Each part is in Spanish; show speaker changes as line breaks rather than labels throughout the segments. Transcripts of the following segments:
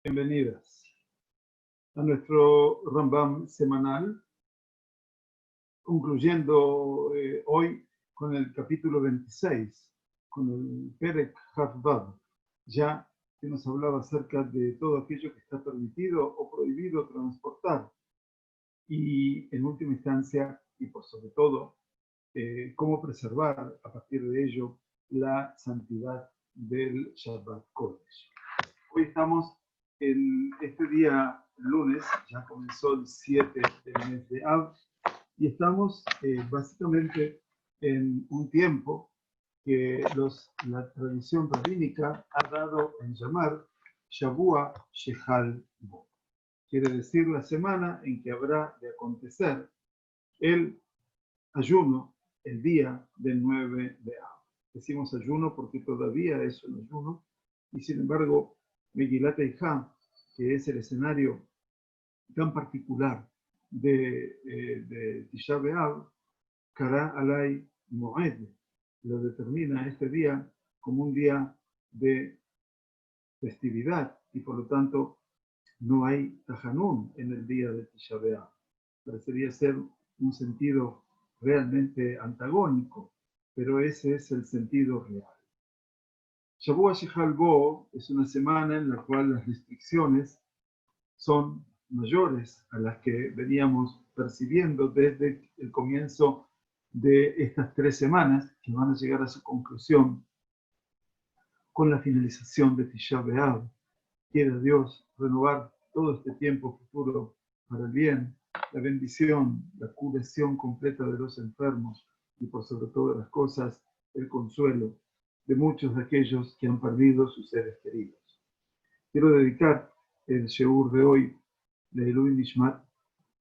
Bienvenidas a nuestro Rambam semanal, concluyendo hoy con el capítulo 26, con el Perek Hafvav, ya que nos hablaba acerca de todo aquello que está permitido o prohibido transportar, y en última instancia, y por sobre todo, cómo preservar a partir de ello la santidad del Shabbat Kodesh. Hoy estamos en este día lunes, ya comenzó el 7 del mes de Av, y estamos básicamente en un tiempo que la tradición rabínica ha dado en llamar Shavua Shechal Bo. Quiere decir la semana en que habrá de acontecer el ayuno, el día del 9 de Av. Decimos ayuno porque todavía es un ayuno, y sin embargo, Megilat Eijá, que es el escenario tan particular de Tisha B'Av, Kara Alay Moed, lo determina este día como un día de festividad, y por lo tanto no hay Tajanún en el día de Tisha B'Av. Parecería ser un sentido realmente antagónico, pero ese es el sentido real. Shavua Shechal Bo es una semana en la cual las restricciones son mayores a las que veníamos percibiendo desde el comienzo de estas 3 semanas, que van a llegar a su conclusión con la finalización de Tisha B'Av. Quiera Dios renovar todo este tiempo futuro para el bien, la bendición, la curación completa de los enfermos y por sobre todas las cosas, el consuelo de muchos de aquellos que han perdido sus seres queridos. Quiero dedicar el Sheur de hoy de Elui Nishmat,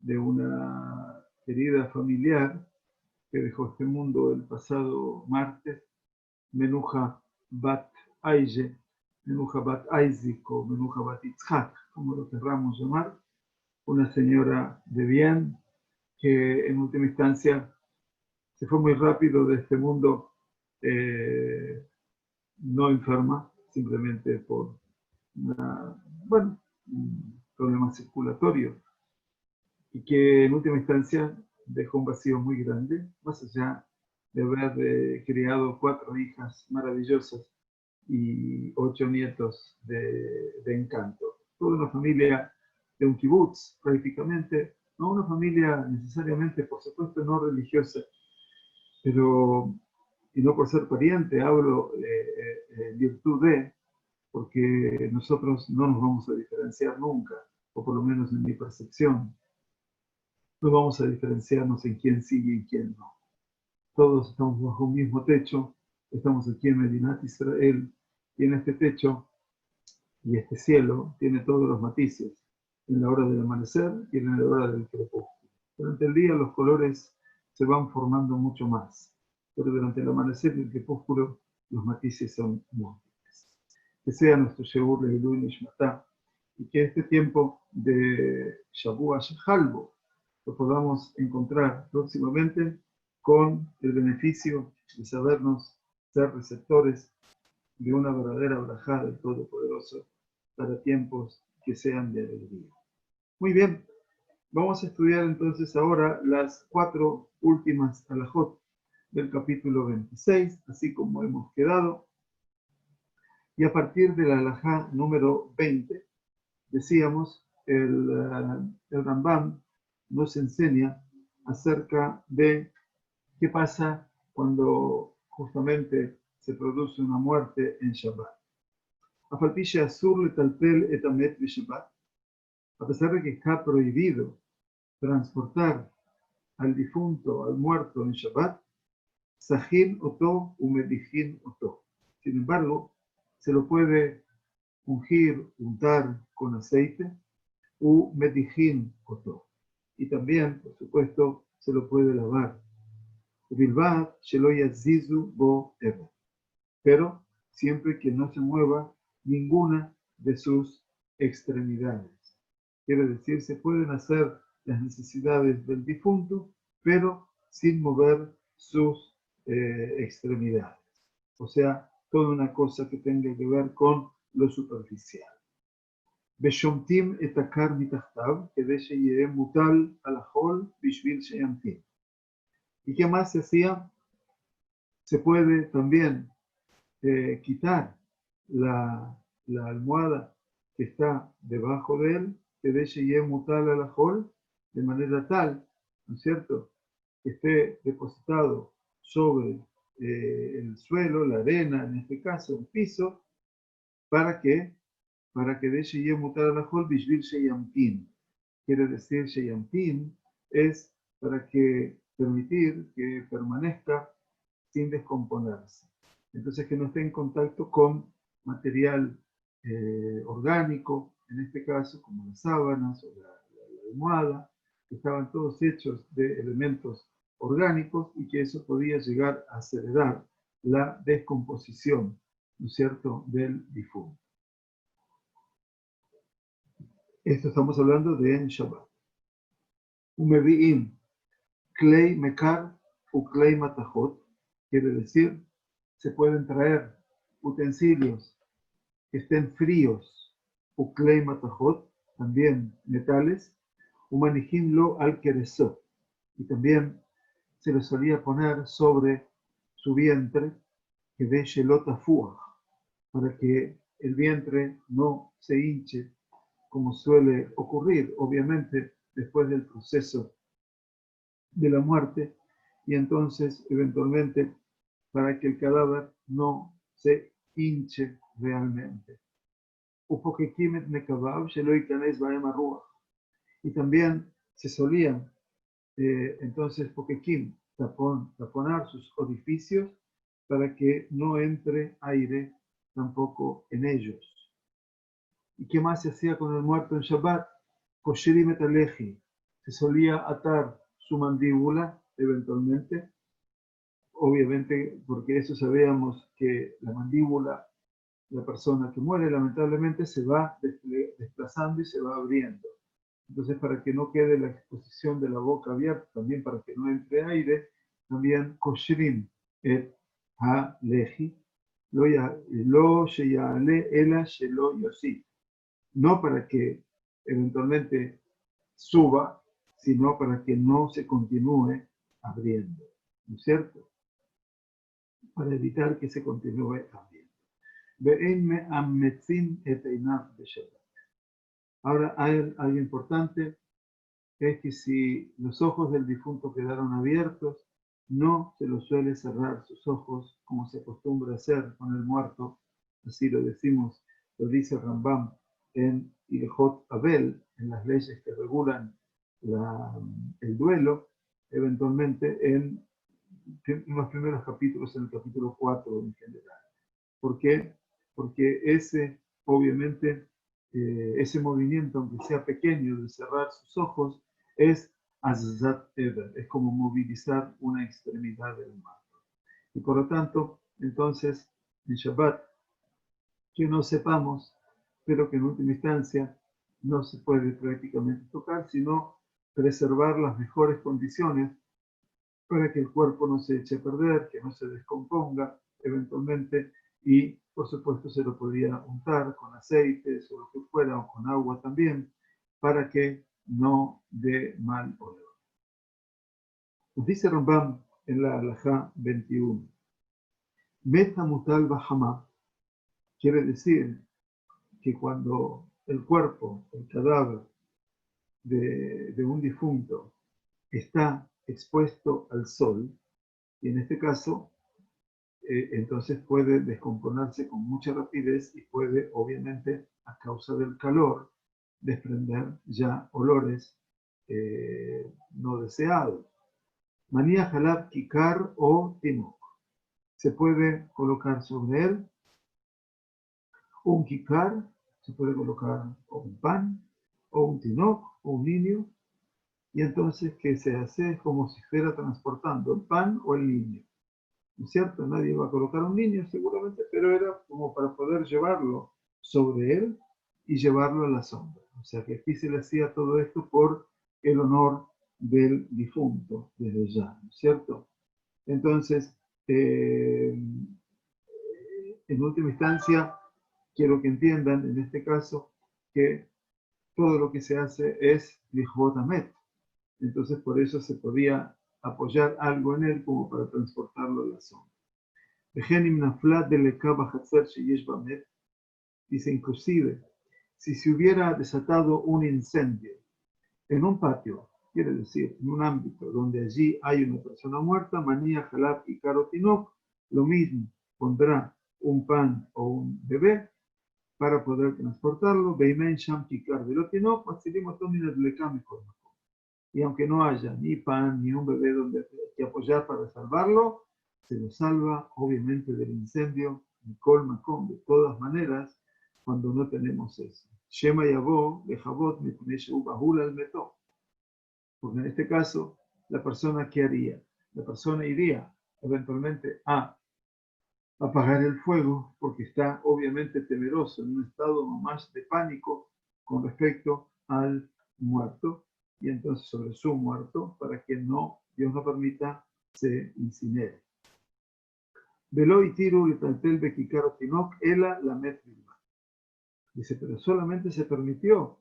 de una querida familiar que dejó este mundo el pasado martes, Menuja Bat Aije, Menuja Bat Aizik o Menuja Bat Itzhak, como lo querramos llamar, una señora de bien que en última instancia se fue muy rápido de este mundo, no enferma, simplemente por un problema circulatorio, y que en última instancia dejó un vacío muy grande, más allá de haber criado 4 hijas maravillosas y 8 nietos de encanto. Toda una familia de un kibutz, prácticamente, no una familia necesariamente, por supuesto, no religiosa, pero, y no por ser pariente, hablo en virtud de, porque nosotros no nos vamos a diferenciar nunca, o por lo menos en mi percepción, no vamos a diferenciarnos en quién sigue y quién no. Todos estamos bajo un mismo techo, estamos aquí en Medinat Israel, y en este techo y este cielo tiene todos los matices, en la hora del amanecer y en la hora del crepúsculo. Durante el día los colores se van formando mucho más, pero durante el amanecer y el crepúsculo los matices son múltiples. Que sea nuestro Sheur Leilui Nishmatá, y que este tiempo de Shavua Shechal Bo lo podamos encontrar próximamente con el beneficio de sabernos ser receptores de una verdadera brajá del Todopoderoso para tiempos que sean de alegría. Muy bien, vamos a estudiar entonces ahora las 4 últimas alajot del capítulo 26, así como hemos quedado, y a partir de la alajá número 20, decíamos, el Rambam nos enseña acerca de qué pasa cuando justamente se produce una muerte en Shabbat. A pesar de que está prohibido transportar al difunto, al muerto en Shabbat, Sahin Oto Umedijin Oto. Sin embargo, se lo puede ungir, untar con aceite, u medijin Oto. Y también, por supuesto, se lo puede lavar. Bilbad shelo yazizu bo eva. Pero siempre que no se mueva ninguna de sus extremidades. Quiere decir, se pueden hacer las necesidades del difunto, pero sin mover sus extremidades. O sea, toda una cosa que tenga que ver con lo superficial. ושומטים את הקר מתחתיו, כדי שיהיה מוטל על החול בשביל שימתין. ¿Y qué más se hacía? Se puede también quitar la almohada que está debajo de él, כדי שיהיה מוטל על החול, de manera tal, ¿no es cierto?, que esté depositado sobre el suelo, la arena, en este caso, el piso, ¿para qué? Para que de שיהיה מוטל על החול בשביל שימתין. Quiere decir, שימתין es para que permitir que permanezca sin descomponerse. Entonces, que no esté en contacto con material orgánico, en este caso, como las sábanas o la almohada, que estaban todos hechos de elementos orgánicos y que eso podía llegar a acelerar la descomposición, ¿no es cierto?, del difunto. Esto estamos hablando de en Shabbat. Umevi'im, klei mekar u klei matachot, quiere decir, se pueden traer utensilios que estén fríos, u klei matachot, también metales, umanijim lo al keresot, y también se le solía poner sobre su vientre, que de shelot afuach, para que el vientre no se hinche, como suele ocurrir, obviamente, después del proceso de la muerte, y entonces, eventualmente, para que el cadáver no se hinche realmente. Y también se solían, entonces, pokekim, taponar sus orificios para que no entre aire tampoco en ellos. ¿Y qué más se hacía con el muerto en Shabbat? Koshiri metaleji. Se solía atar su mandíbula, eventualmente. Obviamente, porque eso sabíamos que la mandíbula, la persona que muere, lamentablemente, se va desplazando y se va abriendo. Entonces, para que no quede la exposición de la boca abierta, también para que no entre aire, también koshrim et ha-leji, lo sheyale ela shelo yosif. No para que eventualmente suba, sino para que no se continúe abriendo, ¿no es cierto? Para evitar que se continúe abriendo. Ahora hay algo importante, es que si los ojos del difunto quedaron abiertos, no se los suele cerrar sus ojos como se acostumbra hacer con el muerto, así lo decimos, lo dice Rambam en Ilhot Abel, en las leyes que regulan el duelo, eventualmente en los primeros capítulos, en el capítulo 4 en general. ¿Por qué? Porque ese, obviamente, ese movimiento, aunque sea pequeño, de cerrar sus ojos, es azat ever, es como movilizar una extremidad del muerto. Y por lo tanto, entonces, en Shabbat, que no sepamos, pero que en última instancia no se puede prácticamente tocar, sino preservar las mejores condiciones para que el cuerpo no se eche a perder, que no se descomponga eventualmente, y por supuesto se lo podría untar con aceites o lo que fuera, o con agua también, para que no dé mal olor. Nos dice Rambam en la Halajá 21, Meta mutal bajamá, quiere decir que cuando el cuerpo, el cadáver de un difunto está expuesto al sol, y en este caso, entonces puede descomponerse con mucha rapidez y puede, obviamente, a causa del calor, desprender ya olores no deseados. Manía jalab kikar o tinok. Se puede colocar sobre él un kikar, se puede colocar o un pan, o un tinok, o un niño, y entonces, ¿qué se hace? Es como si fuera transportando el pan o el niño. ¿No es cierto? Nadie va a colocar un niño seguramente, pero era como para poder llevarlo sobre él y llevarlo a la sombra. O sea que aquí se le hacía todo esto por el honor del difunto, desde ya, ¿no es cierto? Entonces, en última instancia, quiero que entiendan en este caso que todo lo que se hace es Lichvotamet. Entonces por eso se podía apoyar algo en él como para transportarlo a la zona. Dice inclusive, si se hubiera desatado un incendio en un patio, quiere decir, en un ámbito donde allí hay una persona muerta, manía, jalab y carotinok, lo mismo, pondrá un pan o un bebé para poder transportarlo, Beimen Sham Kikar Velotinok, y aunque no haya ni pan ni un bebé donde que apoyar para salvarlo, se lo salva obviamente del incendio, Nicol Macom, de todas maneras, cuando no tenemos eso. Shema Yabo, Bejabot, Mikuneshu Bahul al Meto. Porque en este caso, la persona, ¿qué haría? La persona iría eventualmente a apagar el fuego porque está obviamente temeroso, en un estado más de pánico con respecto al muerto, y entonces sobre su muerto, para que no, Dios no permita, se incinere. Velo y tiru letaltel bekikaro tinok ela la metrima. Dice, pero solamente se permitió,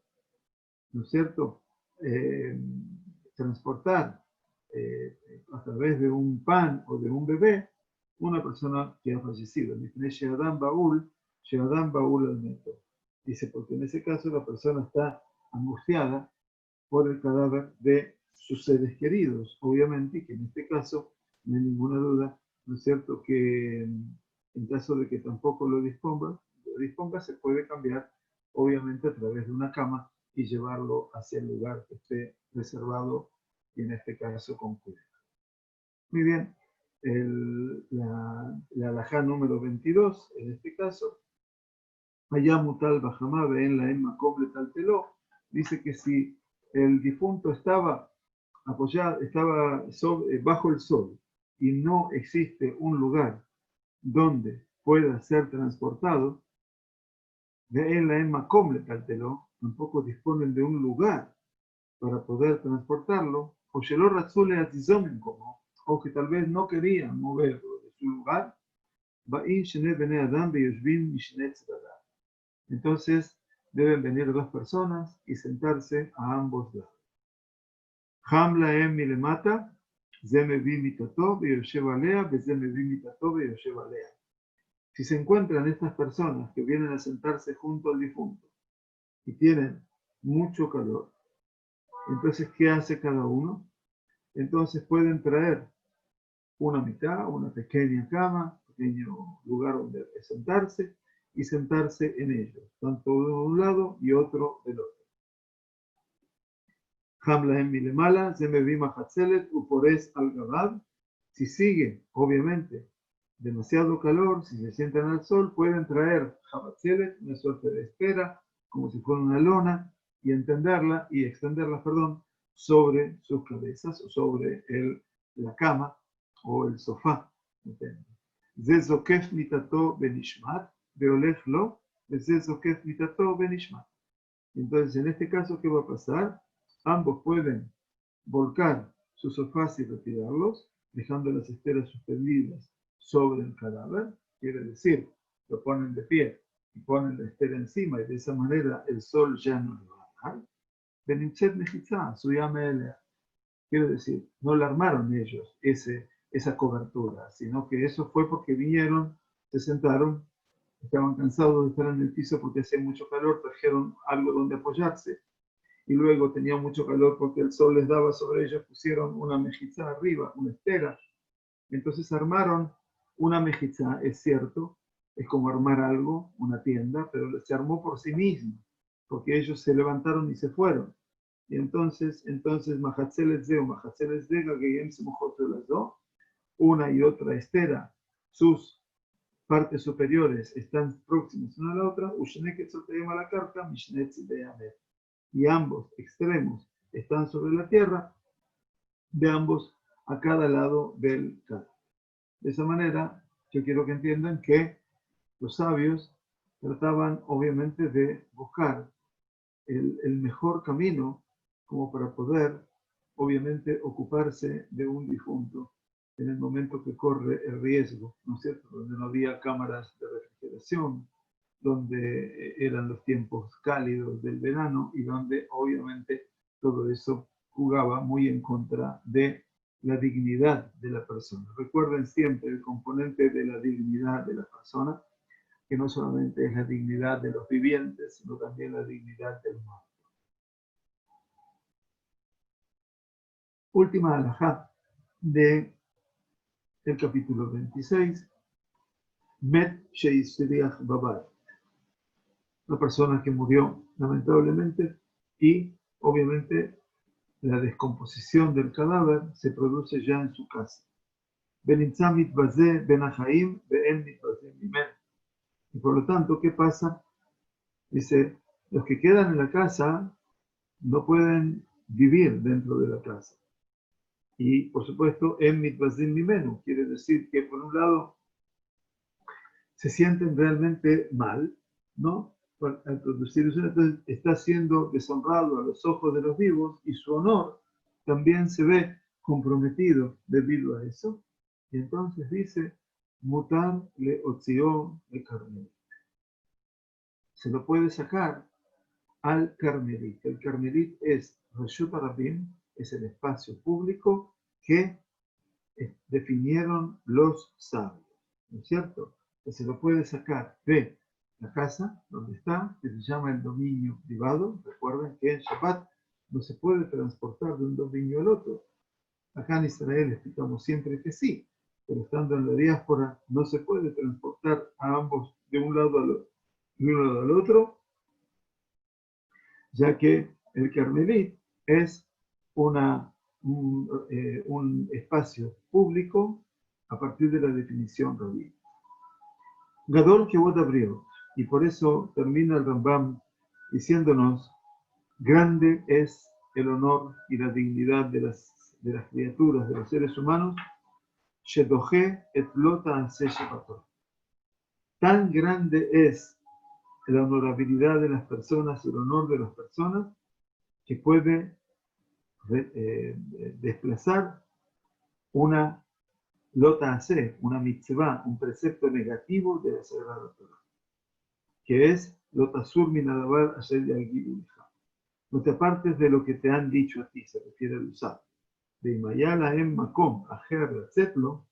¿no es cierto?, transportar a través de un pan o de un bebé una persona que ha fallecido. Dice, porque en ese caso la persona está angustiada por el cadáver de sus seres queridos, obviamente, que en este caso no hay ninguna duda, ¿no es cierto?, que en caso de que tampoco lo disponga, se puede cambiar, obviamente, a través de una cama y llevarlo hacia el lugar que esté reservado, y en este caso con cuidado. Muy bien, la halajá número 22, en este caso, allá mutal bajamá en la emma completal teló, dice que si el difunto estaba apoyado, estaba bajo el sol y no existe un lugar donde pueda ser transportado, de en la emma completal teló, tampoco disponen de un lugar para poder transportarlo, o que tal vez no querían moverlo de su lugar, entonces deben venir dos personas y sentarse a ambos lados. Si se encuentran estas personas que vienen a sentarse junto al difunto y tienen mucho calor, entonces, ¿qué hace cada uno? Entonces pueden traer una mitad, una pequeña cama, pequeño lugar donde sentarse y sentarse en ellos, tanto de un lado y otro del otro. Hamlahem milemala, zemevima hatzelet, upores al gabad. Si sigue, obviamente, demasiado calor, si se sientan al sol, pueden traer hatzelet, una suerte de espera, como si fuera una lona, y extenderla, sobre sus cabezas o sobre la cama o el sofá. זה זוקף מיטתו בנשמת, והולך לו, וזה זוקף מיטתו בנשמת. Entonces, en este caso, ¿qué va a pasar? Ambos pueden volcar sus sofás y retirarlos, dejando las esteras suspendidas sobre el cadáver. Quiere decir, lo ponen de pie y ponen la estera encima, y de esa manera el sol ya no lo va a dar. Beninchet mejizá, suyame elea. Quiero decir, no la armaron ellos esa cobertura, sino que eso fue porque vinieron, se sentaron, estaban cansados de estar en el piso porque hacía mucho calor, trajeron algo donde apoyarse, y luego tenían mucho calor porque el sol les daba sobre ellos, pusieron una mejizá arriba, una estera. Entonces armaron una mejizá, es cierto, es como armar algo, una tienda, pero se armó por sí mismo, porque ellos se levantaron y se fueron. Y entonces, Mahatzeles de o Mahatzeles de Gagayem se mojó las dos, una y otra estera, sus partes superiores están próximas una a la otra, y ambos extremos están sobre la tierra, de ambos a cada lado del cadáver. De esa manera, yo quiero que entiendan que los sabios trataban obviamente de buscar el mejor camino como para poder, obviamente, ocuparse de un difunto en el momento que corre el riesgo, ¿no es cierto?, donde no había cámaras de refrigeración, donde eran los tiempos cálidos del verano y donde obviamente todo eso jugaba muy en contra de la dignidad de la persona. Recuerden siempre el componente de la dignidad de la persona, que no solamente es la dignidad de los vivientes, sino también la dignidad del muerto. Última alajá del capítulo 26, Met Sheisriach Babar, la persona que murió lamentablemente y obviamente la descomposición del cadáver se produce ya en su casa. Y por lo tanto, ¿qué pasa? Dice, los que quedan en la casa no pueden vivir dentro de la casa. Y por supuesto, en mitvazim mimenu, quiere decir que por un lado se sienten realmente mal, ¿no? Al producir eso, entonces está siendo deshonrado a los ojos de los vivos y su honor también se ve comprometido debido a eso. Y entonces dice, mutar le otzió le carmelit. Se lo puede sacar al carmelit. El carmelit es Reshut Harabim, es el espacio público que definieron los sabios, ¿no es cierto? Que se lo puede sacar de la casa donde está, que se llama el dominio privado. Recuerden que en Shabbat no se puede transportar de un dominio al otro. Acá en Israel explicamos siempre que sí, pero estando en la diáspora no se puede transportar a ambos de un lado al otro, ya que el Carmelit es un espacio público a partir de la definición rabínica. Gadol Kevod Abriot, y por eso termina el Rambam diciéndonos, grande es el honor y la dignidad de las criaturas, de los seres humanos, Shedoje et lota ase Shabbatot. Tan grande es la honorabilidad de las personas, el honor de las personas, que puede desplazar una lota ase, una mitzvah, un precepto negativo de la Sagrada Torah, que es lota sur minadabar asher yalgiduleja. No te apartes de lo que te han dicho a ti, se refiere al usar. De Imayala en Makom, Ajer, Zetlo,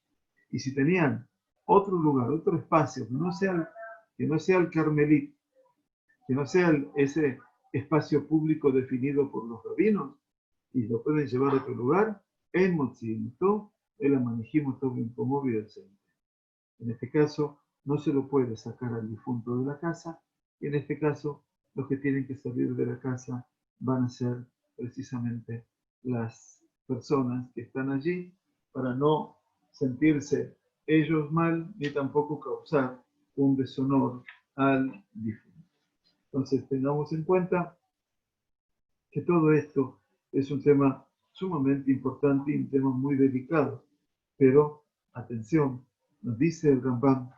y si tenían otro lugar, otro espacio, que no sea el Carmelit, que no sea ese espacio público definido por los rabinos, y lo pueden llevar a otro lugar, en Motzimto, el Amanijimoto Binkomovi del Centro. En este caso, no se lo puede sacar al difunto de la casa, y en este caso, los que tienen que salir de la casa van a ser precisamente las personas que están allí para no sentirse ellos mal ni tampoco causar un deshonor al difunto. Entonces, tengamos en cuenta que todo esto es un tema sumamente importante y un tema muy delicado. Pero, atención, nos dice el Rambam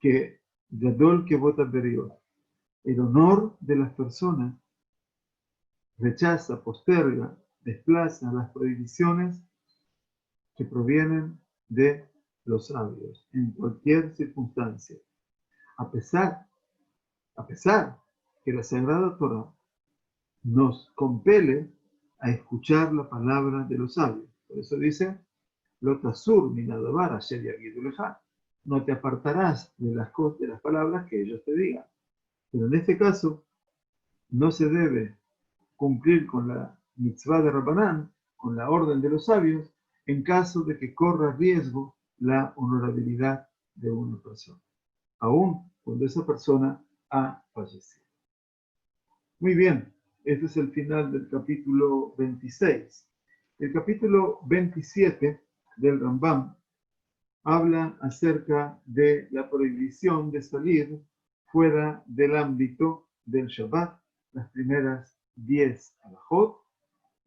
que Gadol Kevod Abriot, el honor de las personas, rechaza, posterga, desplaza las prohibiciones que provienen de los sabios en cualquier circunstancia. A pesar que la Sagrada Torah nos compele a escuchar la palabra de los sabios. Por eso dice, Lotasur minadabar asher yagiduleja. No te apartarás de las palabras que ellos te digan. Pero en este caso, no se debe cumplir con la mitzvah de Rabbanán, con la orden de los sabios, en caso de que corra riesgo la honorabilidad de una persona, aun cuando esa persona ha fallecido. Muy bien, este es el final del capítulo 26. El capítulo 27 del Rambam habla acerca de la prohibición de salir fuera del ámbito del Shabbat, las primeras 10 alajot,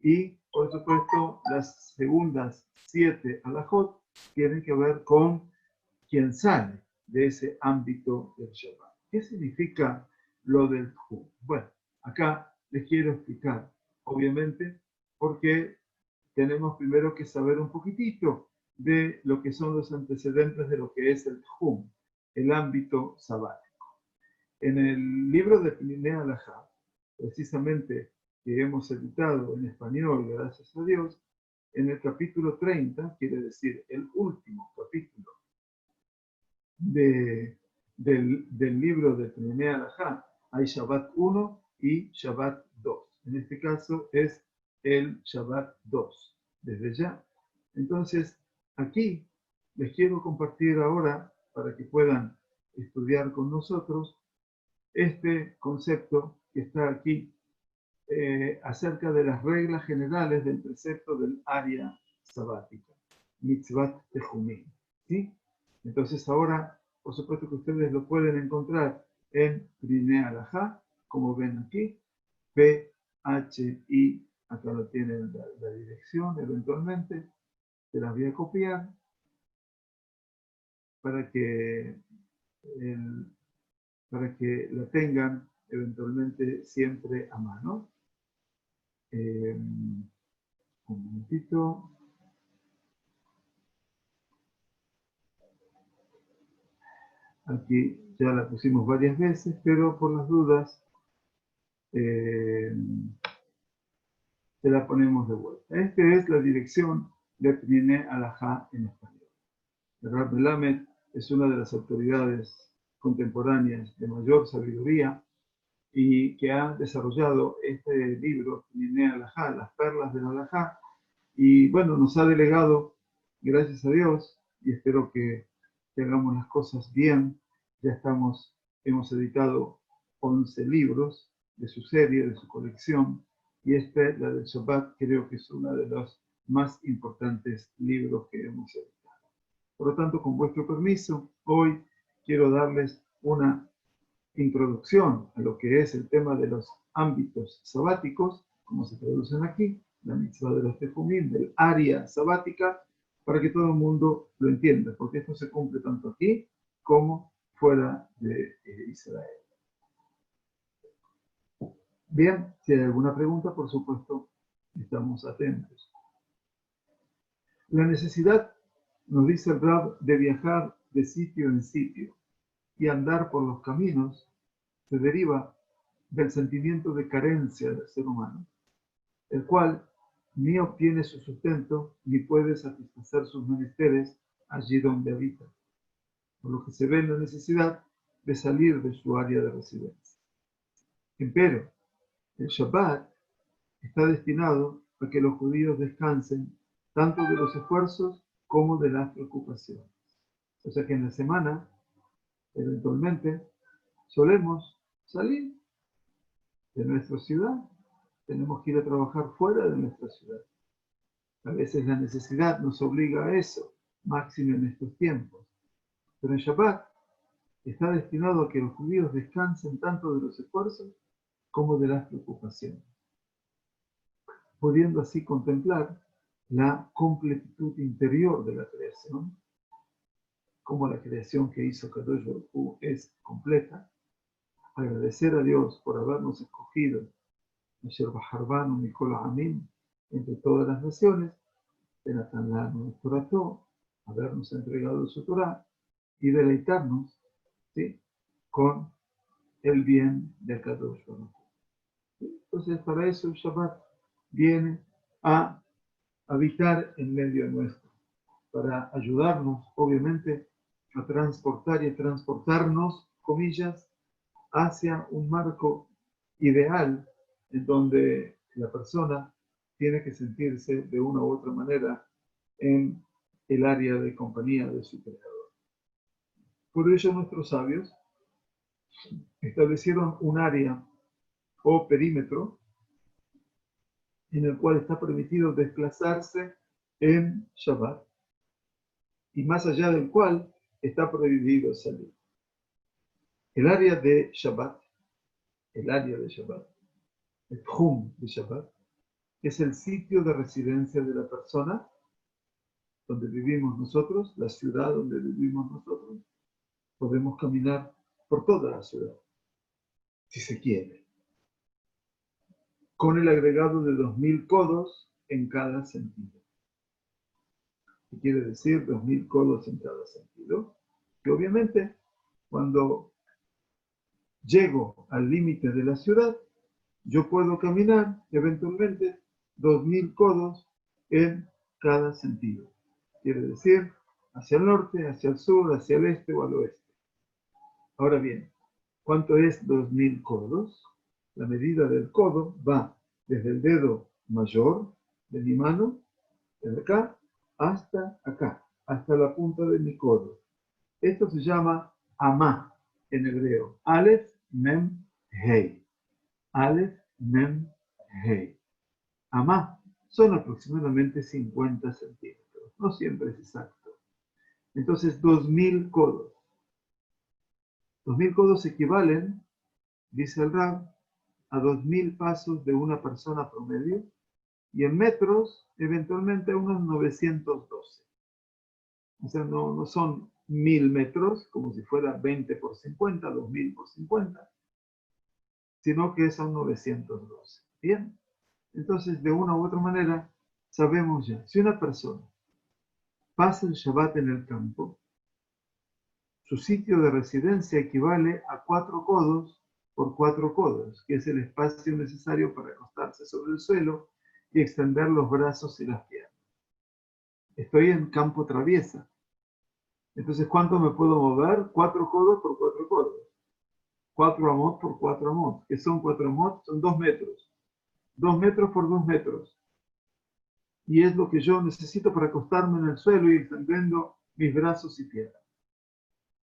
y por supuesto las segundas 7 alajot tienen que ver con quien sale de ese ámbito del Shabbat. ¿Qué significa lo del Tchum? Bueno, acá les quiero explicar, obviamente, porque tenemos primero que saber un poquitito de lo que son los antecedentes de lo que es el Tchum, el ámbito sabático. En el libro de Pninei Halajá, precisamente que hemos editado en español, gracias a Dios, en el capítulo 30, quiere decir el último capítulo del libro de Pninei Halajá, hay Shabbat 1 y Shabbat 2. En este caso es el Shabbat 2, desde ya. Entonces, aquí les quiero compartir ahora, para que puedan estudiar con nosotros, este concepto que está aquí acerca de las reglas generales del precepto del área sabática, mitzvat tehumim, ¿sí? Entonces ahora, por supuesto que ustedes lo pueden encontrar en Pninei Halajá, como ven aquí, PHI, acá lo tienen la dirección, eventualmente, se las voy a copiar para que, para que la tengan eventualmente siempre a mano. Un momentito. Aquí ya la pusimos varias veces, pero por las dudas se la ponemos de vuelta. Esta es la dirección de Pninei Halajá en español. El Rab Melamed es una de las autoridades contemporáneas de mayor sabiduría y que ha desarrollado este libro, Pninei Halajá, las perlas del Halajá, y bueno, nos ha delegado, gracias a Dios, y espero que hagamos las cosas bien. Ya hemos editado 11 libros de su serie, de su colección, y la del Shabbat, creo que es uno de los más importantes libros que hemos editado. Por lo tanto, con vuestro permiso, hoy quiero darles una introducción a lo que es el tema de los ámbitos sabáticos, como se traducen aquí, la mitzvah de los tefumim, del área sabática, para que todo el mundo lo entienda, porque esto se cumple tanto aquí como fuera de Israel. Bien, si hay alguna pregunta, por supuesto, estamos atentos. La necesidad, nos dice el Rab, de viajar de sitio en sitio y andar por los caminos se deriva del sentimiento de carencia del ser humano, el cual ni obtiene su sustento ni puede satisfacer sus menesteres allí donde habita, por lo que se ve en la necesidad de salir de su área de residencia. Empero, el Shabbat está destinado a que los judíos descansen tanto de los esfuerzos como de las preocupaciones. O sea que en la semana, eventualmente, solemos salir de nuestra ciudad, tenemos que ir a trabajar fuera de nuestra ciudad. A veces la necesidad nos obliga a eso, máximo en estos tiempos. Pero el Shabbat está destinado a que los judíos descansen tanto de los esfuerzos como de las preocupaciones, pudiendo así contemplar la completitud interior de la creación, como la creación que hizo Kadosh Baruj Hu es completa, agradecer a Dios por habernos escogido, Asher Baharbanu Mikol Ha'amim, entre todas las naciones, Benatan Lanu Torató, habernos entregado su Torah y deleitarnos, ¿sí?, con el bien del Kadosh Baruj Hu. Entonces, para eso el Shabbat viene a habitar en medio nuestro, para ayudarnos, obviamente, a transportar y a transportarnos, comillas, hacia un marco ideal en donde la persona tiene que sentirse de una u otra manera en el área de compañía de su creador. Por ello nuestros sabios establecieron un área o perímetro en el cual está permitido desplazarse en Shabbat y más allá del cual está prohibido salir. El área de Shabbat, el Tchum de Shabbat, es el sitio de residencia de la persona donde vivimos nosotros, la ciudad donde vivimos nosotros. Podemos caminar por toda la ciudad, si se quiere, con el agregado de 2000 codos en cada sentido. ¿Qué quiere decir 2000 codos en cada sentido? Que obviamente cuando llego al límite de la ciudad, yo puedo caminar eventualmente 2000 codos en cada sentido. Quiere decir, hacia el norte, hacia el sur, hacia el este o al oeste. Ahora bien, ¿cuánto es 2000 codos? La medida del codo va desde el dedo mayor de mi mano, desde acá, hasta la punta de mi codo. Esto se llama amá en hebreo. Aleph, mem, hei. Aleph, mem, hei. Amá son aproximadamente 50 centímetros. No siempre es exacto. Entonces, 2000 codos. 2000 codos equivalen, dice el Rab, a 2000 pasos de una persona promedio y en metros, eventualmente a unos 912. O sea, no son 1000 metros, como si fuera 20 por 50, 2000 por 50, sino que son 912. Bien, entonces de una u otra manera sabemos ya, si una persona pasa el Shabbat en el campo, su sitio de residencia equivale a 4 codos por 4 codos, que es el espacio necesario para acostarse sobre el suelo y extender los brazos y las piernas. Estoy en campo traviesa. Entonces, ¿cuánto me puedo mover? 4 codos por 4 codos. 4 amot por 4 amot. ¿Qué son 4 amot? Son 2 metros. 2 metros por 2 metros. Y es lo que yo necesito para acostarme en el suelo y extendiendo mis brazos y piernas.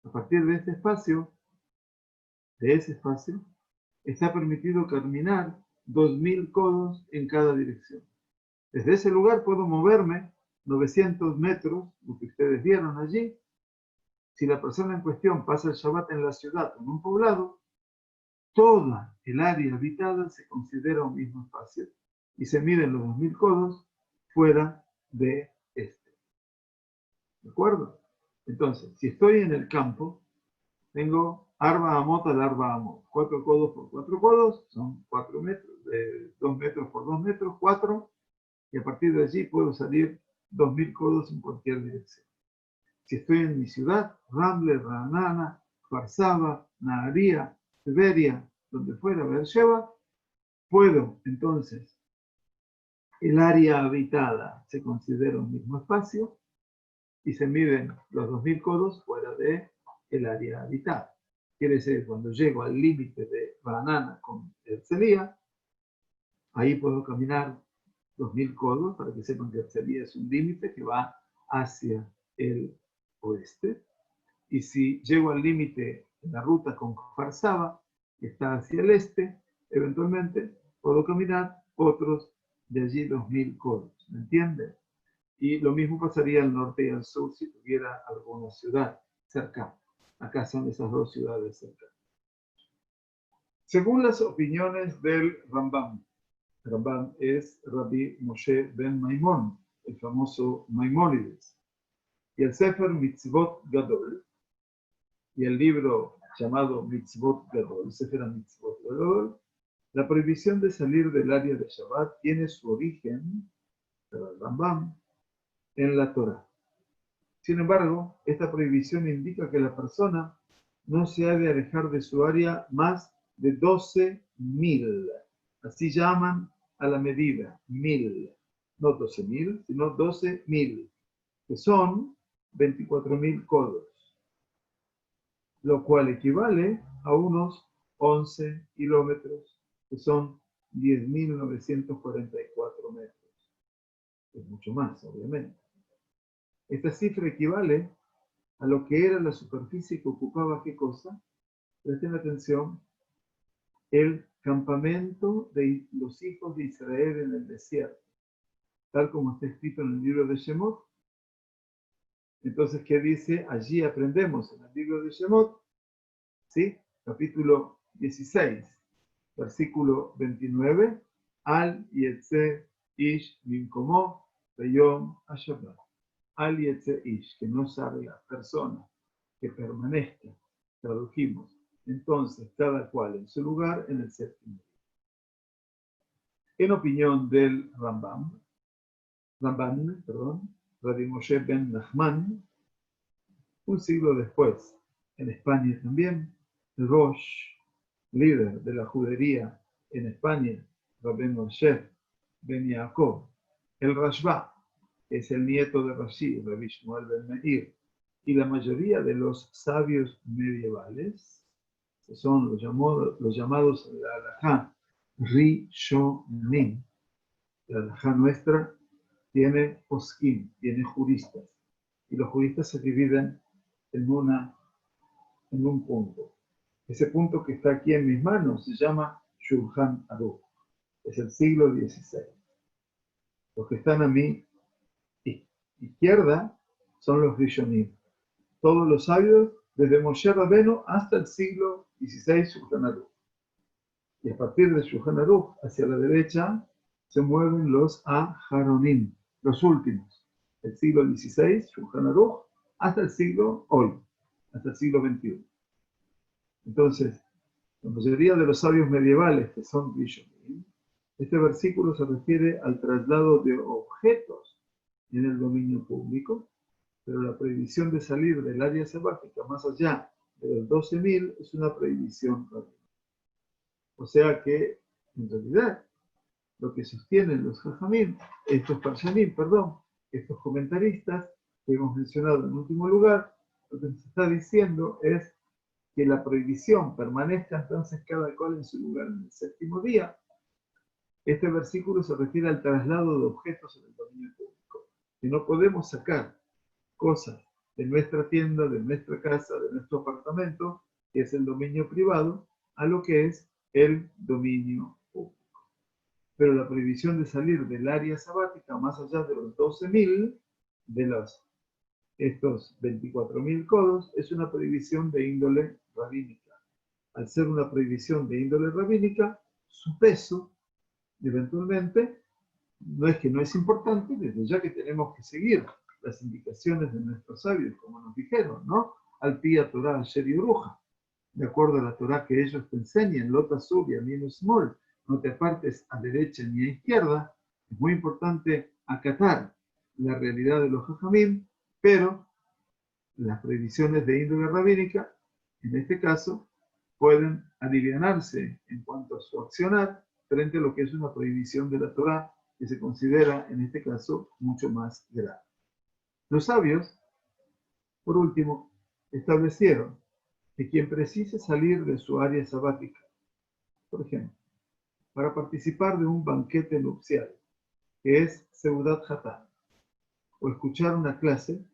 A partir de este espacio, de ese espacio, está permitido caminar 2000 codos en cada dirección. Desde ese lugar puedo moverme 900 metros, lo que ustedes vieron allí. Si la persona en cuestión pasa el Shabbat en la ciudad o en un poblado, toda el área habitada se considera un mismo espacio y se miden los 2000 codos fuera de este. ¿De acuerdo? Entonces, si estoy en el campo, tengo arba amot al arba amot. 4 codos por 4 codos son 4 metros. 2 metros por 2 metros, 4. Y a partir de allí puedo salir 2000 codos en cualquier dirección. Si estoy en mi ciudad, Ramle, Ranana, Farsaba, Naharía, Tiberia, donde fuera, Beersheba, puedo entonces, el área habitada se considera un mismo espacio y se miden los 2000 codos fuera de el área habitada. Quiere decir, cuando llego al límite de Ranana con Herzliya, ahí puedo caminar 2000 codos, para que sepan que Herzliya es un límite que va hacia el oeste. Y si llego al límite en la ruta con Farsaba, que está hacia el este, eventualmente puedo caminar otros de allí 2000 codos. ¿Me entienden? Y lo mismo pasaría al norte y al sur si tuviera alguna ciudad cercana. Acá son esas dos ciudades cercanas. Según las opiniones del Rambam, Rambam es Rabbi Moshe ben Maimón, el famoso Maimónides, y el Sefer Mitzvot Gadol, y el libro llamado Mitzvot Gadol, Sefer Mitzvot Gadol, la prohibición de salir del área de Shabbat tiene su origen, el Rambam, en la Torah. Sin embargo, esta prohibición indica que la persona no se ha de alejar de su área más de 12.000. Así llaman a la medida, 1000. No 12.000, sino 12.000, que son 24.000 codos, lo cual equivale a unos 11 kilómetros, que son 10.944 metros. Es mucho más, obviamente. Esta cifra equivale a lo que era la superficie que ocupaba, ¿qué cosa? Presten atención, el campamento de los hijos de Israel en el desierto, tal como está escrito en el libro de Shemot. Entonces, ¿qué dice? Allí aprendemos en el libro de Shemot, ¿sí? Capítulo 16, versículo 29, Al yetze ish minkomo beyom hashabbat. Al yetze ish, que no salga persona, que permanezca, tradujimos, entonces cada cual en su lugar en el séptimo día. En opinión del Ramban, Rabbi Moshe ben Nachman, un siglo después, en España también, Rosh, líder de la judería en España, Rabbi Moshe Ben Yaakov, el Rashba, que es el nieto de Rashi, Rabbi Shmuel Ben Meir, y la mayoría de los sabios medievales, que son los llamados la halajá Rishonim. La halajá nuestra tiene poskim, tiene juristas, y los juristas se dividen en un punto. Ese punto que está aquí en mis manos se llama Shulchan Aruch. Es el siglo XVI. Los que están a mi izquierda son los Rishonim. Todos los sabios, desde Moshe Rabbeinu hasta el siglo XVI, Shulchan Aruch. Y a partir de Shulchan Aruch, hacia la derecha, se mueven los Aharonim, los últimos. El siglo XVI, Shulchan Aruch, hasta el siglo hoy, hasta el siglo XXI. Entonces, la mayoría de los sabios medievales, que son Rishonim, este versículo se refiere al traslado de objetos en el dominio público, pero la prohibición de salir del área sabática más allá de los 12.000 es una prohibición rabínica. O sea que, en realidad, lo que sostienen los jajamim, estos comentaristas que hemos mencionado en último lugar, lo que nos está diciendo es que la prohibición permanezca entonces cada cual en su lugar en el séptimo día. Este versículo se refiere al traslado de objetos en el dominio público, que no podemos sacar cosas de nuestra tienda, de nuestra casa, de nuestro apartamento, que es el dominio privado, a lo que es el dominio público. Pero la prohibición de salir del área sabática más allá de los 12.000, de estos 24.000 codos, es una prohibición de índole rabínica. Al ser una prohibición de índole rabínica, su peso, eventualmente, no es que no es importante, desde ya que tenemos que seguir las indicaciones de nuestros sabios, como nos dijeron, ¿no? Al pía Torah, Asher y Bruja, de acuerdo a la Torah que ellos te enseñan, Lota Sur y Aminu Smol, no te apartes a derecha ni a izquierda. Es muy importante acatar la realidad de los jajamim, pero las prohibiciones de índole rabínica, en este caso, pueden alivianarse en cuanto a su accionar frente a lo que es una prohibición de la Torah, que se considera, en este caso, mucho más grave. Los sabios, por último, establecieron que quien precise salir de su área sabática, por ejemplo, para participar de un banquete nupcial, que es Seudat Hatán, o escuchar una clase,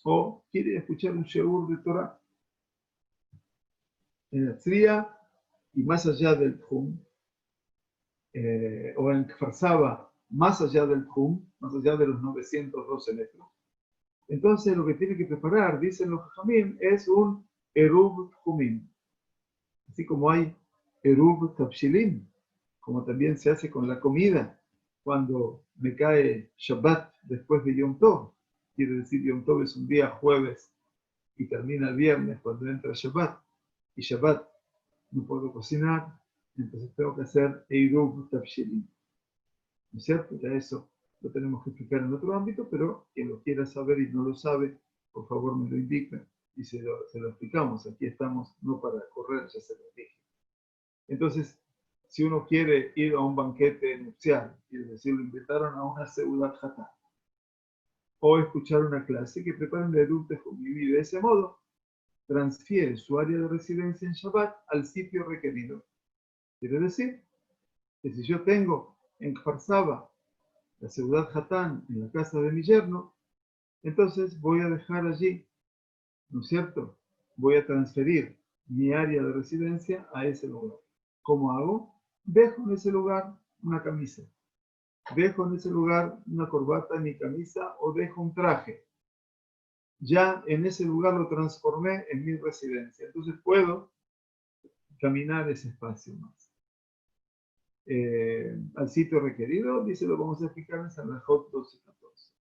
o quiere escuchar un sheur de Torah en Herzliya y más allá del Tjum, o en Kfar Saba, más allá del Tjum, más allá de los 912 metros. Entonces lo que tiene que preparar, dicen los Jajamim, es un Eruv Tjumim. Así como hay Eruv Tabshilim, como también se hace con la comida, cuando me cae Shabbat después de Yom Tov. Quiere decir, Yom Tov es un día jueves y termina el viernes cuando entra Shabbat. Y Shabbat no puedo cocinar, entonces tengo que hacer Eruv Tabshilim. ¿No es cierto? Ya eso lo tenemos que explicar en otro ámbito, pero quien lo quiera saber y no lo sabe, por favor me lo indica y se lo explicamos. Aquí estamos no para correr, ya se lo dije. Entonces, si uno quiere ir a un banquete nupcial, es decir, lo invitaron a una Seudat Hatán, o escuchar una clase que preparen de adultos y de ese modo transfiere su área de residencia en Shabbat al sitio requerido. Quiere decir que si yo tengo en Kfar Saba la Seudat Hatán en la casa de mi yerno, entonces voy a dejar allí, ¿no es cierto? Voy a transferir mi área de residencia a ese lugar. ¿Cómo hago? Dejo en ese lugar una camisa. Dejo en ese lugar una corbata en mi camisa o dejo un traje. Ya en ese lugar lo transformé en mi residencia. Entonces puedo caminar ese espacio más. Al sitio requerido, dice, lo vamos a explicar en Sanajot 12:14.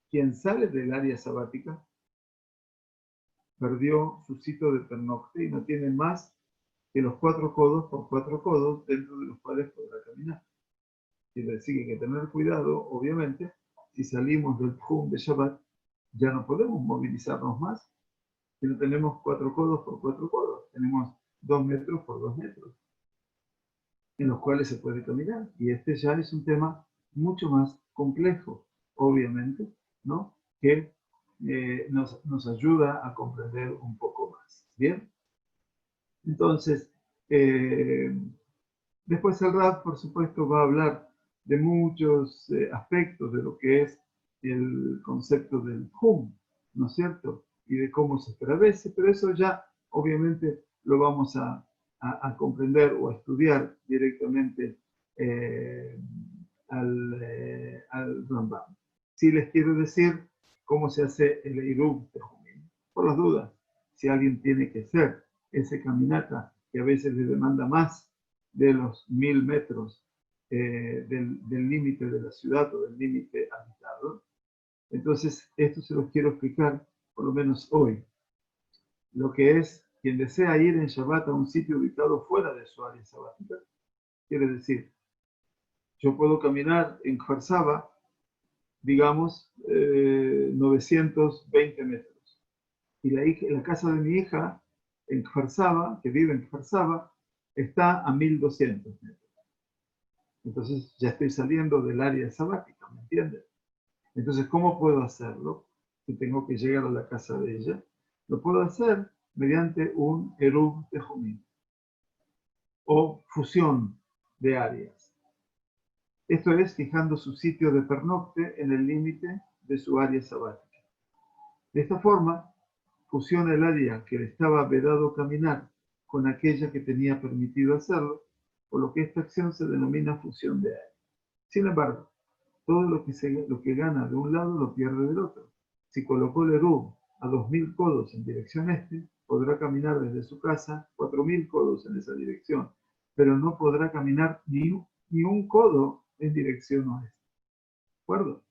Quien sale del área sabática perdió su sitio de pernocte y no tiene más que los 4 codos por 4 codos dentro de los cuales podrá caminar. Quiere decir que hay que tener cuidado, obviamente, si salimos del Tjum de Shabbat, ya no podemos movilizarnos más, si no tenemos 4 codos por 4 codos. Tenemos 2 metros por 2 metros, en los cuales se puede caminar. Y este ya es un tema mucho más complejo, obviamente, ¿no? Que nos ayuda a comprender un poco más. ¿Bien? Entonces, después el Rab, por supuesto, va a hablar de muchos aspectos de lo que es el concepto del Hum, ¿no es cierto? Y de cómo se establece, pero eso ya obviamente lo vamos a comprender o a estudiar directamente al Rambam. Sí les quiero decir cómo se hace el Eirub de Jumim. Por las dudas, si alguien tiene que hacer esa caminata que a veces le demanda más de los 1000 metros del límite de la ciudad o del límite habitado. Entonces, esto se los quiero explicar por lo menos hoy. Lo que es quien desea ir en Shabbat a un sitio ubicado fuera de su área sabática, quiere decir, yo puedo caminar en Kfar Saba, digamos, 920 metros. Y la casa de mi hija en Kfar Saba, que vive en Kfar Saba, está a 1200 metros. Entonces ya estoy saliendo del área sabática, ¿me entiendes? Entonces, ¿cómo puedo hacerlo? Si tengo que llegar a la casa de ella, lo puedo hacer mediante un Eruv Tejumim o fusión de áreas. Esto es fijando su sitio de pernocte en el límite de su área sabática. De esta forma, fusiona el área que le estaba vedado caminar con aquella que tenía permitido hacerlo, por lo que esta acción se denomina fusión de área. Sin embargo, todo lo que gana de un lado lo pierde del otro. Si colocó el Eruv a 2000 codos en dirección este, podrá caminar desde su casa 4000 codos en esa dirección, pero no podrá caminar ni un codo en dirección oeste. ¿De acuerdo?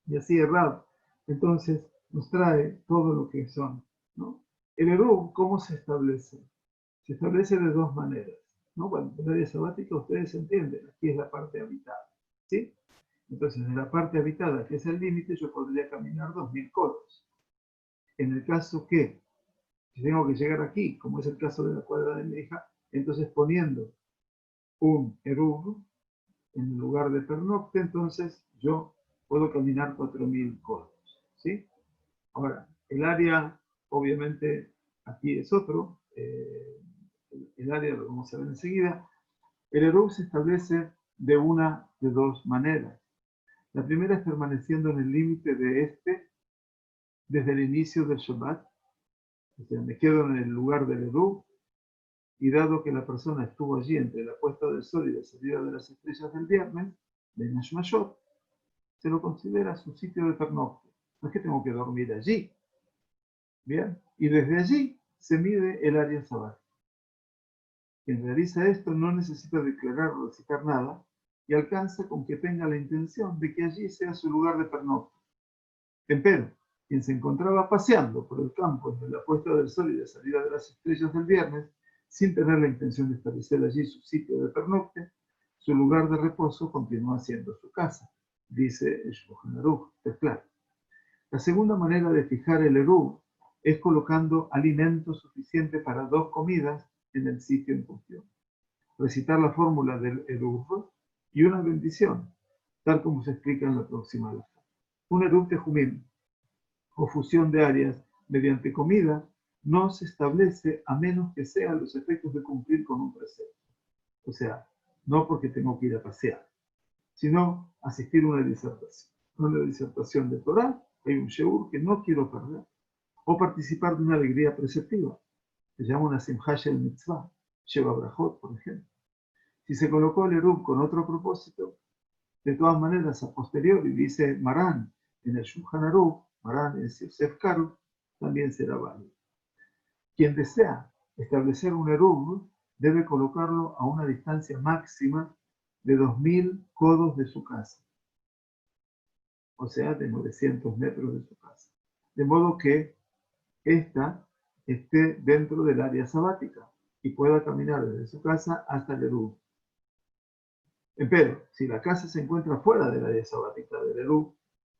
Y así es Rab. Entonces nos trae todo lo que son, ¿no? El Eruv, ¿cómo se establece? Se establece de dos maneras, ¿no? Bueno, en el área sabática ustedes entienden, aquí es la parte habitada, ¿sí? Entonces, en la parte habitada, que es el límite, yo podría caminar 2000 codos. En el caso que, si tengo que llegar aquí, como es el caso de la cuadra de mi hija, entonces poniendo un eruv en lugar de pernocte, entonces yo puedo caminar 4000 codos. ¿Sí? Ahora, el área, obviamente, aquí es otro. El área lo vamos a ver enseguida. El eruv se establece de una de dos maneras. La primera es permaneciendo en el límite de este desde el inicio del Shabbat. O sea, me quedo en el lugar del Eruv y dado que la persona estuvo allí entre la puesta del sol y la salida de las estrellas del viernes, de Nashmashot, se lo considera su sitio de pernocte. No es que tengo que dormir allí. Bien, y desde allí se mide el área sabática. Quien realiza esto no necesita declarar o recitar nada y alcanza con que tenga la intención de que allí sea su lugar de pernocte. Empero, quien se encontraba paseando por el campo entre la puesta del sol y la salida de las estrellas del viernes, sin tener la intención de establecer allí su sitio de pernocte, su lugar de reposo continúa siendo su casa, dice el Shulchan Aruch, es claro. La segunda manera de fijar el eruv es colocando alimento suficiente para 2 comidas en el sitio en cuestión. Recitar la fórmula del eruv y una bendición, tal como se explica en la próxima lectura. Un eruv tejumim, o fusión de áreas mediante comida, no se establece a menos que sean los efectos de cumplir con un precepto. O sea, no porque tengo que ir a pasear, sino asistir a una disertación de Torah, hay un sheur que no quiero perder, o participar de una alegría preceptiva, se llama una simcha shel mitzvah, Sheva Brajot, por ejemplo. Si se colocó el eruv con otro propósito, de todas maneras, a posteriori, dice Marán en el Shulchan Aruch, Marán es Yosef Karo, también será válido. Quien desea establecer un eruv debe colocarlo a una distancia máxima de 2000 codos de su casa, o sea, de 900 metros de su casa, de modo que ésta esté dentro del área sabática y pueda caminar desde su casa hasta el eruv. Pero, si la casa se encuentra fuera del área sabática del eruv,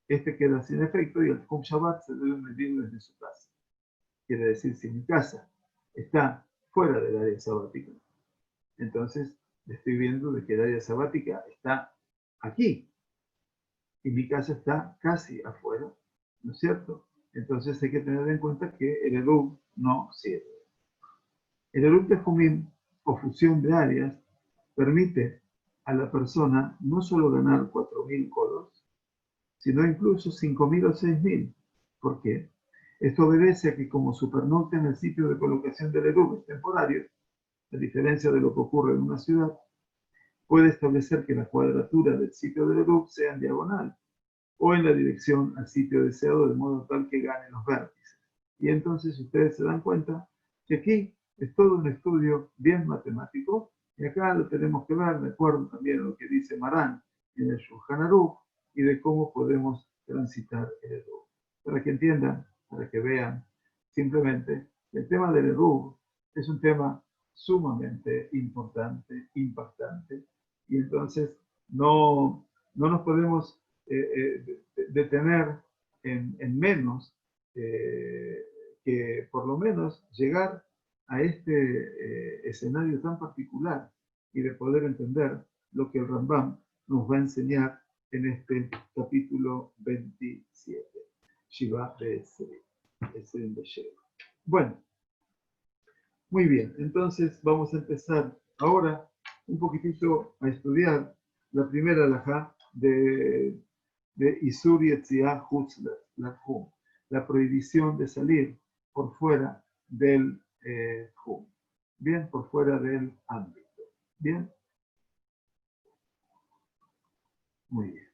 este queda sin efecto y el Tchum Shabbat se debe medir desde su casa. Quiere decir, si mi casa está fuera del área sabática. Entonces, estoy viendo de que el área sabática está aquí y mi casa está casi afuera, ¿no es cierto? Entonces hay que tener en cuenta que el Eruv no sirve. El Eruv Tejumim, o fusión de áreas, permite a la persona no solo ganar 4.000 codos, sino incluso 5.000 o 6.000. ¿Por qué? Esto obedece a que como supernorte en el sitio de colocación del Eruv es temporario, a diferencia de lo que ocurre en una ciudad, puede establecer que la cuadratura del sitio del Eruv sea en diagonal o en la dirección al sitio deseado, de modo tal que gane los vértices. Y entonces ustedes se dan cuenta que aquí es todo un estudio bien matemático, y acá lo tenemos que ver de acuerdo también a lo que dice Marán en el Shulchan Aruch y de cómo podemos transitar el Eruv. Para que entiendan, para que vean, simplemente, el tema del Eruv es un tema sumamente importante, impactante, y entonces no nos podemos detener en menos que por lo menos llegar a este escenario tan particular y de poder entender lo que el Rambam nos va a enseñar en este capítulo 27. Shiva Be'ezri. Bueno, muy bien, entonces vamos a empezar ahora un poquitito a estudiar la primera alajá de Isur Yetziah Hutz Lachum, la prohibición de salir por fuera del Hum, bien, por fuera del ámbito. Bien, muy bien.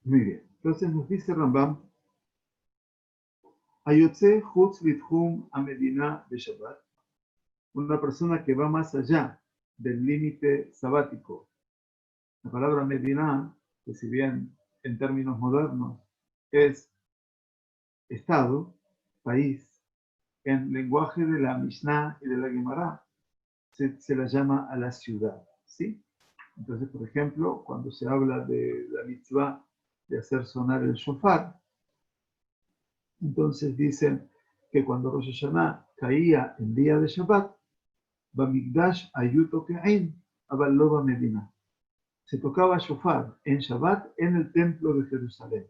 Muy bien, entonces nos dice Rambam, Ayotze Hutz Lithum Amedina de Shabbat, una persona que va más allá del límite sabático. La palabra Medina, que si bien en términos modernos es estado, país, en lenguaje de la Mishnah y de la Gemara, se la llama a la ciudad, ¿sí? Entonces, por ejemplo, cuando se habla de la mitzvah de hacer sonar el shofar, entonces dicen que cuando Rosh Hashanah caía en día de Shabbat, Bamigdash ayuto ke'in, aval lo bamedina. Se tocaba shofar en Shabbat en el templo de Jerusalén,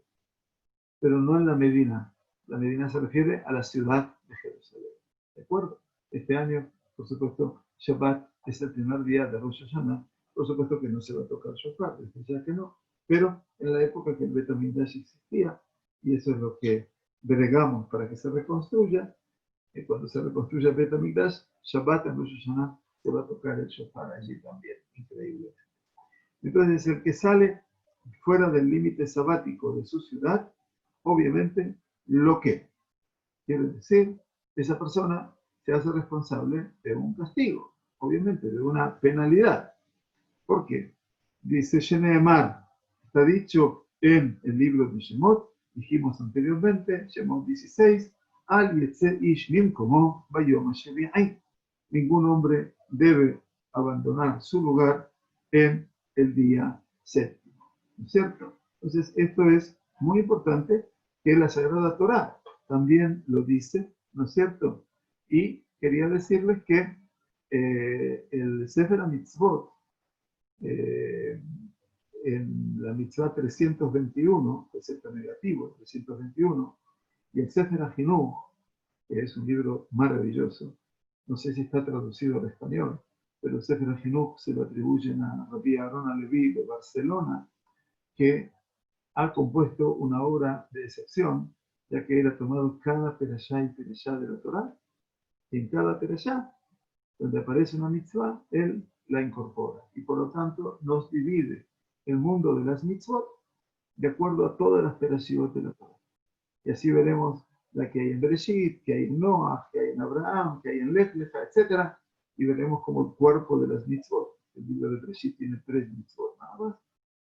pero no en la Medina. La Medina se refiere a la ciudad de Jerusalén. ¿De acuerdo? Este año, por supuesto, Shabbat es el primer día de Rosh Hashanah. Por supuesto que no se va a tocar shofar, desde ya que no. Pero en la época que el Bet HaMikdash existía, y eso es lo que bregamos para que se reconstruya, y cuando se reconstruya el Bet HaMikdash, Shabbat en Rosh Hashanah se va a tocar el shofar allí también. Increíble. Entonces, el que sale fuera del límite sabático de su ciudad, obviamente, lo que quiere decir, esa persona se hace responsable de un castigo, obviamente, de una penalidad. ¿Por qué? Dice Sheneemar, está dicho en el libro de Shemot, dijimos anteriormente, Shemot 16, Al yetze ish mimkomo bayom asher ya'in. Ningún hombre debe abandonar su lugar en el día séptimo, ¿no es cierto? Entonces, esto es muy importante, que la Sagrada Torá también lo dice, ¿no es cierto? Y quería decirles que el Sefer HaMitzvot, en la Mitzvah 321, precepto negativo, 321, y el Sefer HaChinuch, que es un libro maravilloso, no sé si está traducido al español, pero el Sefer HaChinuch se lo atribuyen a Rabbi Aaron HaLevi de Barcelona, que ha compuesto una obra de excepción, ya que él ha tomado cada perashá y perashá de la Torá, y en cada perashá, donde aparece una mitzvah, él la incorpora, y por lo tanto nos divide el mundo de las mitzvot de acuerdo a todas las perashot de la Torá. Y así veremos la que hay en Bereshit, que hay en Noah, que hay en Abraham, que hay en Lech Lecha, etc. Y veremos como el cuerpo de las mitzvot. El libro de Bereshit tiene 3 mitzvot nada más.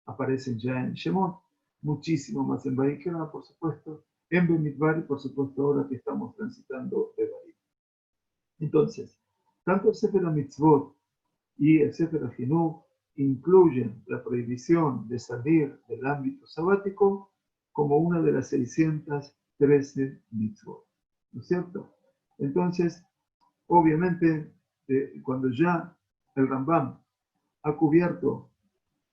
Aparecen ya en Shemot, muchísimo más en Vayikra, por supuesto, en Bemidbar y por supuesto ahora que estamos transitando de Barim. Entonces, tanto el Sefer HaMitzvot y el Sefer HaChinuch incluyen la prohibición de salir del ámbito sabático como una de las 613 mitzvot. ¿No es cierto? Entonces, obviamente, cuando ya el Rambam ha cubierto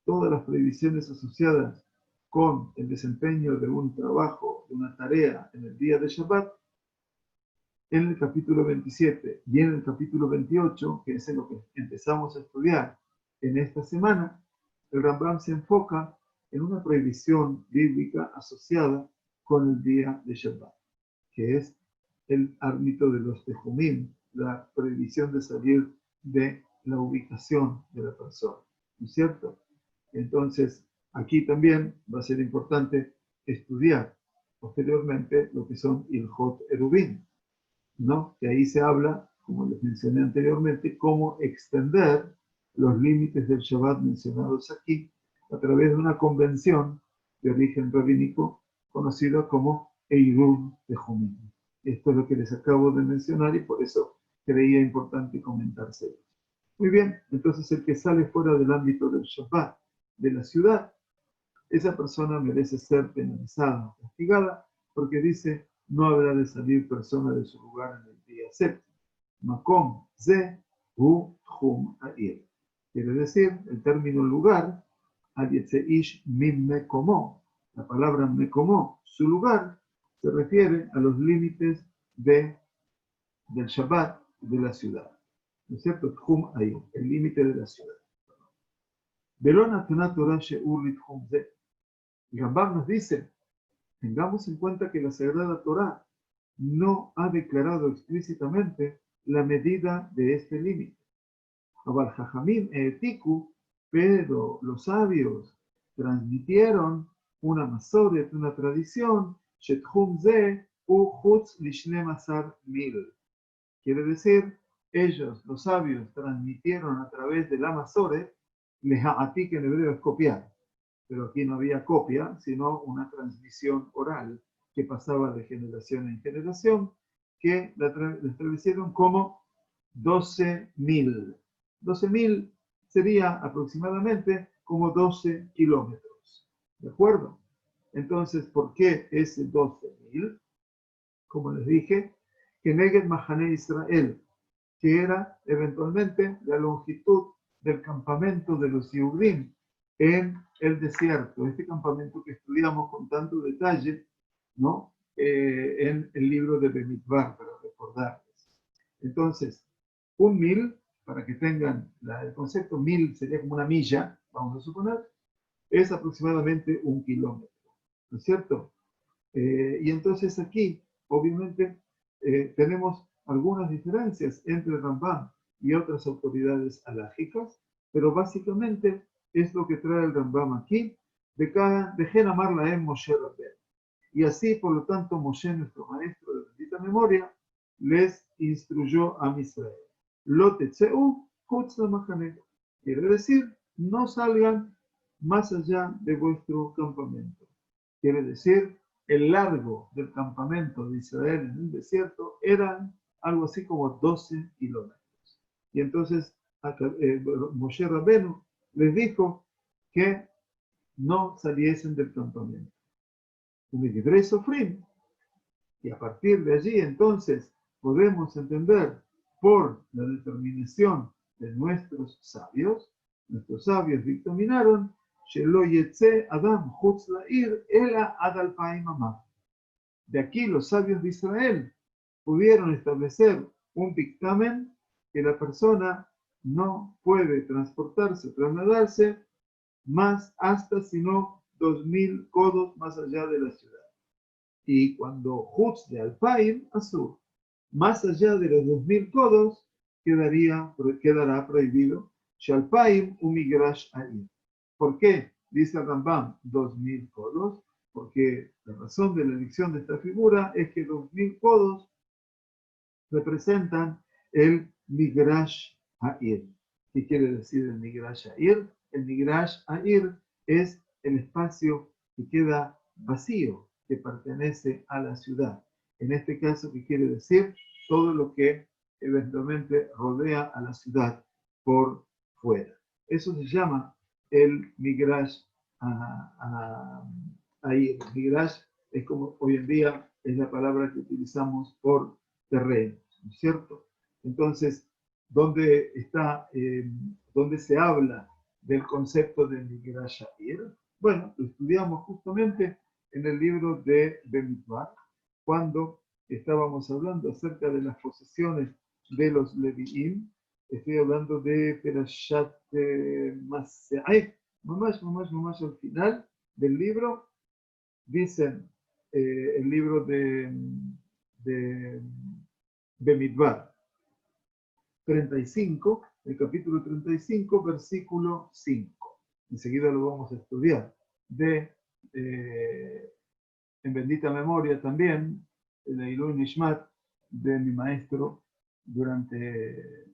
todas las prohibiciones asociadas con el desempeño de un trabajo, de una tarea en el día de Shabbat, en el capítulo 27 y en el capítulo 28, que es en lo que empezamos a estudiar en esta semana, el Rambam se enfoca en una prohibición bíblica asociada con el día de Shabbat, que es el árbitro de los tejumim, la prohibición de salir de la ubicación de la persona, ¿no es cierto? Entonces, aquí también va a ser importante estudiar posteriormente lo que son Ilhot Erubin, ¿no? Que ahí se habla, como les mencioné anteriormente, cómo extender los límites del Shabbat mencionados aquí a través de una convención de origen rabínico conocida como Eirub Tejumim. Esto es lo que les acabo de mencionar y por eso creía importante comentárselo. Muy bien, entonces el que sale fuera del ámbito del Shabbat de la ciudad, esa persona merece ser penalizada o castigada porque dice no habrá de salir persona de su lugar en el día séptimo. Makom ze hu tchum ha'ir. Quiere decir, el término lugar, ish min mekomo. La palabra mekomo, su lugar, se refiere a los límites del Shabbat de la ciudad. ¿No es cierto? Tchum ha'ir, el límite de la ciudad. Verona Torah she'ur litchum ze. Y Rambam nos dice, tengamos en cuenta que la Sagrada Torá no ha declarado explícitamente la medida de este límite. Abal Jajamim etiku, pero los sabios transmitieron una masoret, una tradición, shetchum ze u chutz lishne masar mil. Quiere decir, ellos, los sabios, transmitieron a través de la masoret, leha'ati, que en hebreo es copiar. Pero aquí no había copia, sino una transmisión oral que pasaba de generación en generación, que la establecieron como 12.000. 12.000 sería aproximadamente como 12 kilómetros. ¿De acuerdo? Entonces, ¿por qué ese 12.000? Como les dije, que Neged Mahane Israel, que era eventualmente la longitud del campamento de los Yehudim en el desierto, este campamento que estudiamos con tanto detalle, ¿no? En el libro de Bemidbar, para recordarles. Entonces, un mil, para que tengan el concepto, mil sería como una milla, vamos a suponer, es aproximadamente 1 kilómetro, ¿no es cierto? Y entonces aquí, obviamente, tenemos algunas diferencias entre Rambam y otras autoridades alágicas, pero básicamente es lo que trae el Rambam aquí, de amar la Moshe Rabbeinu. Y así, por lo tanto, Moshe, nuestro maestro de bendita memoria, les instruyó a Israel. Lo tetzeu chutz lamachane. Quiere decir, no salgan más allá de vuestro campamento. Quiere decir, el largo del campamento de Israel en el desierto eran algo así como 12 kilómetros. Y entonces Moshe Rabbeinu les dijo que no saliesen del campamento. Y a partir de allí entonces podemos entender por la determinación de nuestros sabios dictaminaron Adam De aquí los sabios de Israel pudieron establecer un dictamen que la persona no puede transportarse, trasladarse más hasta sino 2.000 codos más allá de la ciudad. Y cuando Jutz de Alpaim, Azur, más allá de los 2.000 codos, quedará prohibido Shalpaim umigrash air. ¿Por qué? Dice Rambam, 2.000 codos, porque la razón de la elección de esta figura es que 2.000 codos representan el migrash air. ¿Qué quiere decir el migrash air? El migrash air es el espacio que queda vacío, que pertenece a la ciudad. En este caso, ¿qué quiere decir? Todo lo que eventualmente rodea a la ciudad por fuera. Eso se llama el migrash ahí. Migrash es como hoy en día es la palabra que utilizamos por terreno, ¿no es cierto? Entonces, ¿dónde está, dónde se habla del concepto de Migrash Air? Bueno, lo estudiamos justamente en el libro de Bemidbar, cuando estábamos hablando acerca de las posesiones de los Leviim. Estoy hablando de Perashat Maseah. Nomás al final del libro, dicen el libro de Bemidbar 35, el capítulo 35, versículo 5. Enseguida lo vamos a estudiar. En bendita memoria también, el Ilui Nishmat de mi maestro durante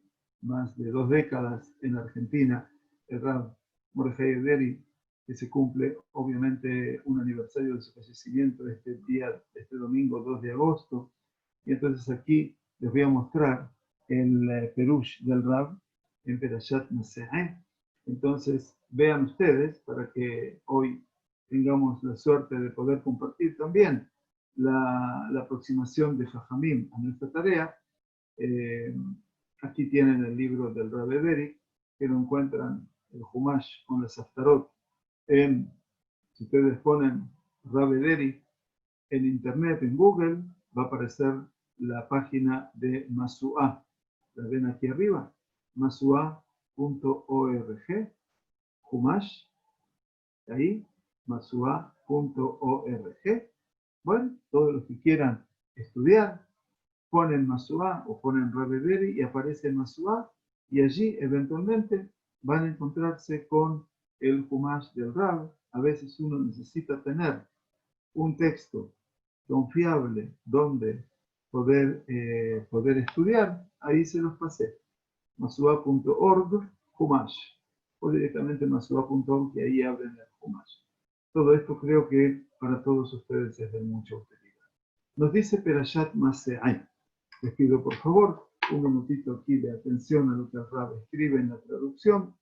más de 2 décadas en Argentina, el Rav Mordechai Ederi, que se cumple obviamente un aniversario de su fallecimiento este domingo 2 de agosto. Y entonces aquí les voy a mostrar el Perush del Rav en Perashat Maseah. Entonces vean ustedes para que hoy tengamos la suerte de poder compartir también la aproximación de Jajamim a nuestra tarea. Aquí tienen el libro del Rav Ederi, que lo encuentran el Humash con las Haftarot. Si ustedes ponen Rav Ederi en internet, en Google, va a aparecer la página de Masuá. La ven aquí arriba, masua.org, Humash, ahí, masua.org. Bueno, todos los que quieran estudiar, ponen Masuá o ponen Rav Ederi y aparece Masuá, y allí eventualmente van a encontrarse con el Humash del Rav. A veces uno necesita tener un texto confiable donde poder estudiar. Ahí se los pasé. Masua.org, Humash. O directamente masua.org y ahí abren el Humash. Todo esto creo que para todos ustedes es de mucha utilidad. Nos dice Perashat Maseah. Les pido por favor un minutito aquí de atención a lo que el Rab escribe en la traducción.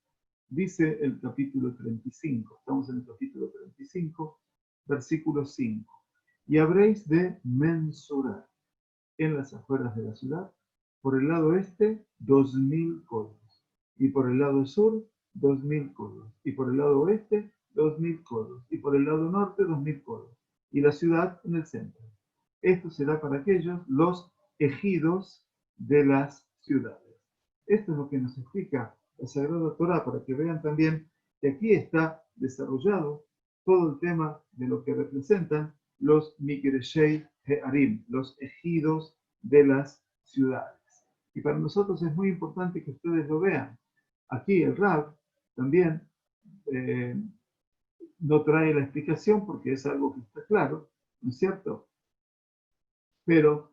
Dice el capítulo 35, estamos en el capítulo 35, versículo 5. Y habréis de mensurar en las afueras de la ciudad, por el lado este, 2000 codos, y por el lado sur, 2000 codos, y por el lado oeste, 2000 codos, y por el lado norte, 2000 codos, y la ciudad en el centro. Esto será para aquellos los ejidos de las ciudades. Esto es lo que nos explica la Sagrada Torá, para que vean también que aquí está desarrollado todo el tema de lo que representan los Migreshei He'arim, los ejidos de las ciudades. Y para nosotros es muy importante que ustedes lo vean. Aquí el Rab también no trae la explicación porque es algo que está claro, ¿no es cierto? Pero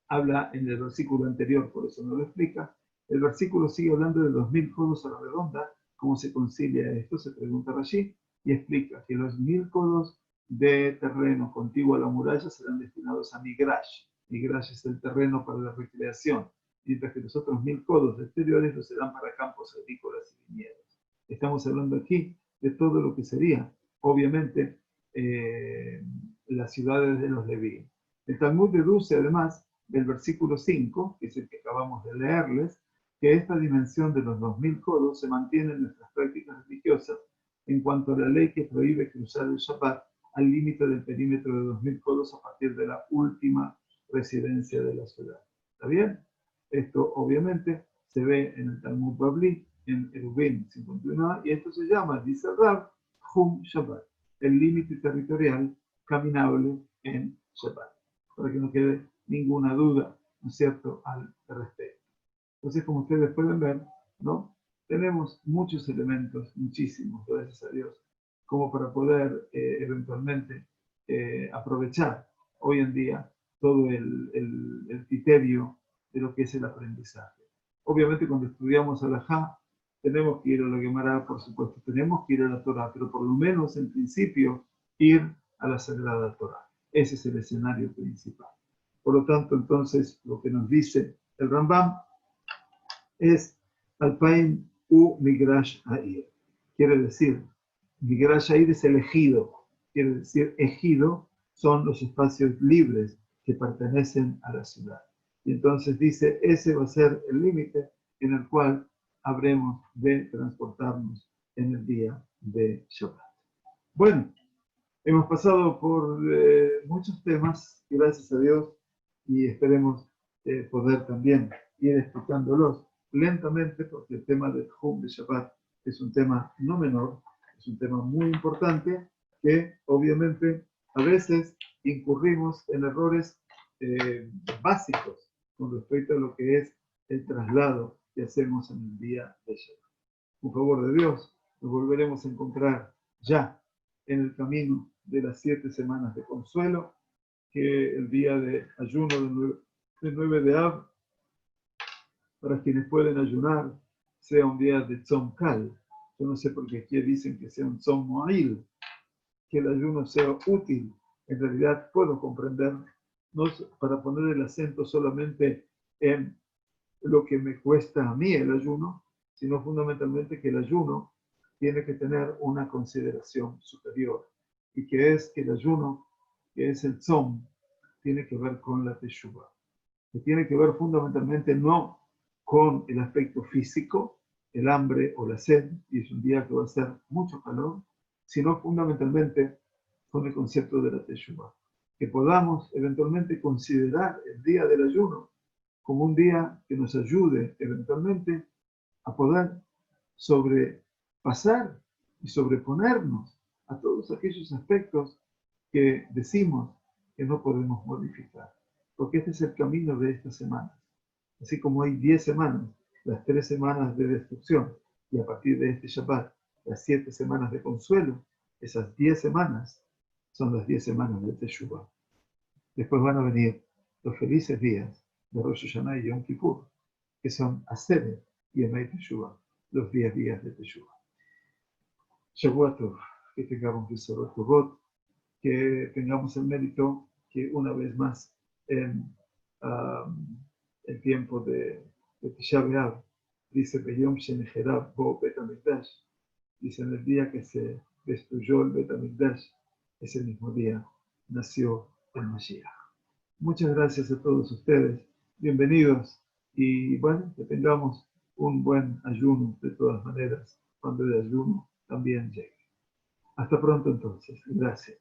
habla en el versículo anterior, por eso no lo explica. El versículo sigue hablando de 2000 codos a la redonda. ¿Cómo se concilia esto? Se pregunta Rashi y explica que los 1000 codos de terreno contiguo a la muralla serán destinados a Migrash. Migrash es el terreno para la recreación, mientras que los otros 1000 codos exteriores los serán para campos agrícolas y viñedos. Estamos hablando aquí de todo lo que sería, obviamente, las ciudades de los Leví. El Talmud deduce además del versículo 5, que es el que acabamos de leerles, que esta dimensión de los 2000 codos se mantiene en nuestras prácticas religiosas en cuanto a la ley que prohíbe cruzar el Shabbat al límite del perímetro de 2000 codos a partir de la última residencia de la ciudad. ¿Está bien? Esto obviamente se ve en el Talmud Babli, en Eruvin 51a, y esto se llama, dice el Rab, Hum Shabbat, el límite territorial caminable en Shabbat, para que no quede ninguna duda, ¿no es cierto?, al respecto. Entonces, como ustedes pueden ver, ¿no?, tenemos muchos elementos, muchísimos, gracias a Dios, como para poder eventualmente aprovechar hoy en día todo el criterio de lo que es el aprendizaje. Obviamente, cuando estudiamos Halajá, tenemos que ir a la Gemara, por supuesto, tenemos que ir a la Torá, pero por lo menos en principio ir a la Sagrada Torá. Ese es el escenario principal. Por lo tanto, entonces, lo que nos dice el Rambam es Alpaim u Migrash Ha'ir. Quiere decir Migrash Yair es elegido, quiere decir ejido, son los espacios libres que pertenecen a la ciudad. Y entonces dice, ese va a ser el límite en el cual habremos de transportarnos en el día de Shabbat. Bueno, hemos pasado por muchos temas, gracias a Dios, y esperemos poder también ir explicándolos lentamente, porque el tema del Hum de Shabbat es un tema no menor, es un tema muy importante, que obviamente a veces incurrimos en errores básicos con respecto a lo que es el traslado que hacemos en el día de Shabbat. Por favor de Dios, nos volveremos a encontrar ya en el camino de las 7 semanas de consuelo, que el día de ayuno del 9 de Av, para quienes pueden ayunar, sea un día de Tzom Kal. Yo no sé por qué aquí dicen que sea un Tzom Mo'il, que el ayuno sea útil. En realidad puedo comprender, no para poner el acento solamente en lo que me cuesta a mí el ayuno, sino fundamentalmente que el ayuno tiene que tener una consideración superior, y que es que el ayuno, que es el tzom, tiene que ver con la teshuvah, que tiene que ver fundamentalmente no con el aspecto físico, el hambre o la sed, y es un día que va a ser mucho calor, sino fundamentalmente con el concepto de la teshuvah, que podamos eventualmente considerar el día del ayuno como un día que nos ayude eventualmente a poder sobrepasar y sobreponernos a todos aquellos aspectos que decimos que no podemos modificar. Porque este es el camino de estas semanas. Así como hay 10 semanas, las 3 semanas de destrucción, y a partir de este Shabbat, las 7 semanas de consuelo, esas 10 semanas son las 10 semanas de Teshuvah. Después van a venir los felices días de Rosh Hashanah y Yom Kippur, que son Aseret y Emei Teshuvah, los 10 días de Teshuvah. Shavua Tov, que tengamos Besorot Tovot, que tengamos el mérito que una vez más en el tiempo de Tisha B'Av, dice Beyom Shenecherab Bo Bet HaMikdash, dice en el día que se destruyó el Bet HaMikdash, ese mismo día nació el Mashiach. Muchas gracias a todos ustedes, bienvenidos, y bueno, que tengamos un buen ayuno de todas maneras, cuando el ayuno también llegue. Hasta pronto entonces, gracias.